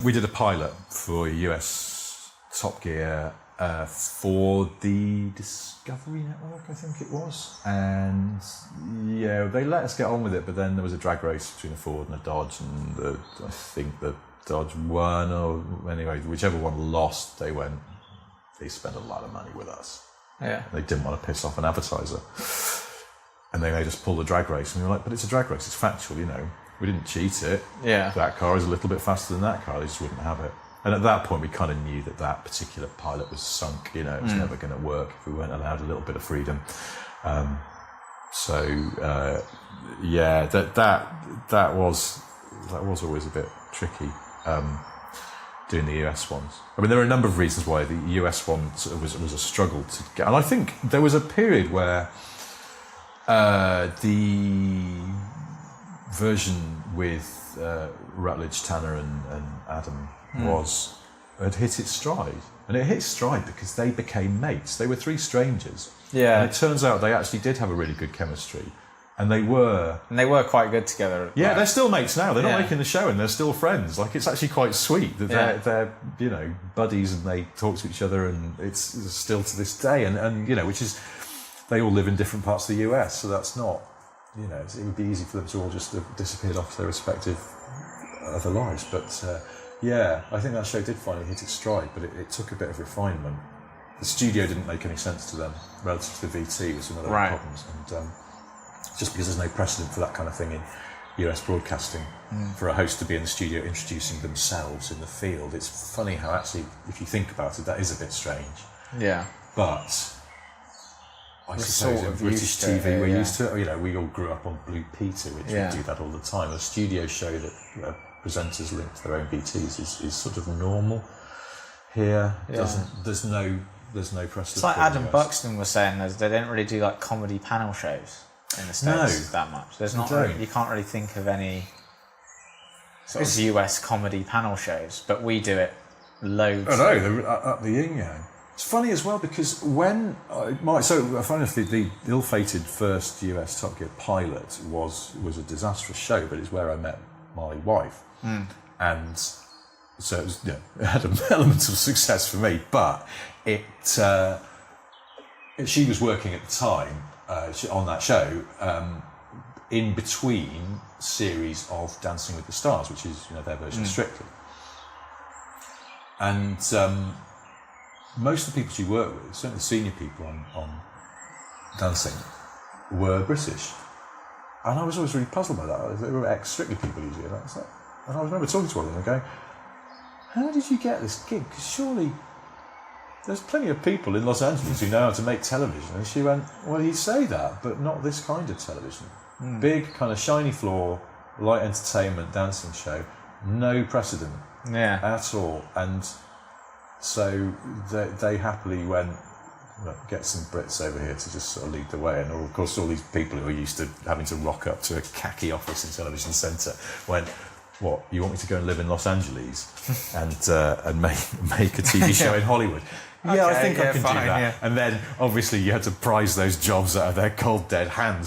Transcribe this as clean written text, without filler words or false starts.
We did a pilot for US Top Gear for the Discovery Network, I think it was. And yeah, they let us get on with it, but then there was a drag race between a Ford and a Dodge, and I think the Dodge won, or anyway, whichever one lost, they spent a lot of money with us. Yeah. They didn't want to piss off an advertiser. And they made us pull the drag race. And we were like, but it's a drag race, it's factual, you know. We didn't cheat it. Yeah. That car is a little bit faster than that car, they just wouldn't have it. And at that point, we kind of knew that particular pilot was sunk, you know, it was never going to work if we weren't allowed a little bit of freedom. Yeah, that was always a bit tricky, doing the US ones. I mean, there are a number of reasons why the US one sort of was a struggle to get. And I think there was a period where the version with Rutledge, Tanner and Adam had hit its stride. And it hit stride because they became mates. They were three strangers. Yeah. And it turns out they actually did have a really good chemistry. And they were quite good together. Yeah, they're still mates now. They're not making the show and they're still friends. Like, it's actually quite sweet that they're you know, buddies and they talk to each other, and it's still to this day. And you know, which is, they all live in different parts of the US, so that's not, you know, it would be easy for them to all just have disappeared off to their respective other lives. But yeah, I think that show did finally hit its stride, but it took a bit of refinement. The studio didn't make any sense to them relative to the VT was one of their problems. And just because there's no precedent for that kind of thing in US broadcasting, for a host to be in the studio introducing themselves in the field, it's funny how actually, if you think about it, that is a bit strange. Yeah. But I suppose sort in of British used to TV it, we're yeah. used to it. You know, we all grew up on Blue Peter, which we do that all the time. A studio show that presenters link to their own BTs is sort of normal. Here, there's no precedent. It's like Adam Buxton was saying, they don't really do like comedy panel shows in the States that much. There's not really, you can't really think of any sort of US comedy panel shows, but we do it loads. I know, they're up the yin yang. It's funny as well because when funny enough, the ill-fated first US Top Gear pilot was a disastrous show, but it's where I met my wife, and so it was, it had an element of success for me. But she was working at the time on that show, in between series of Dancing with the Stars, which is their version of Strictly, and most of the people she worked with, certainly the senior people on Dancing, were British. And I was always really puzzled by that. They were ex-Strictly people usually. And I remember talking to one of them and going, how did you get this gig? Because surely there's plenty of people in Los Angeles who know how to make television. And she went, well, you say that, but not this kind of television. Big, kind of shiny floor, light entertainment, dancing show, no precedent at all. And so they happily went, get some Brits over here to just sort of lead the way. And of course, all these people who are used to having to rock up to a khaki office in Television Centre went, what, you want me to go and live in Los Angeles and make a TV show in Hollywood? Yeah, I think I can do that. Yeah. And then, obviously, you had to prize those jobs out of their cold, dead hands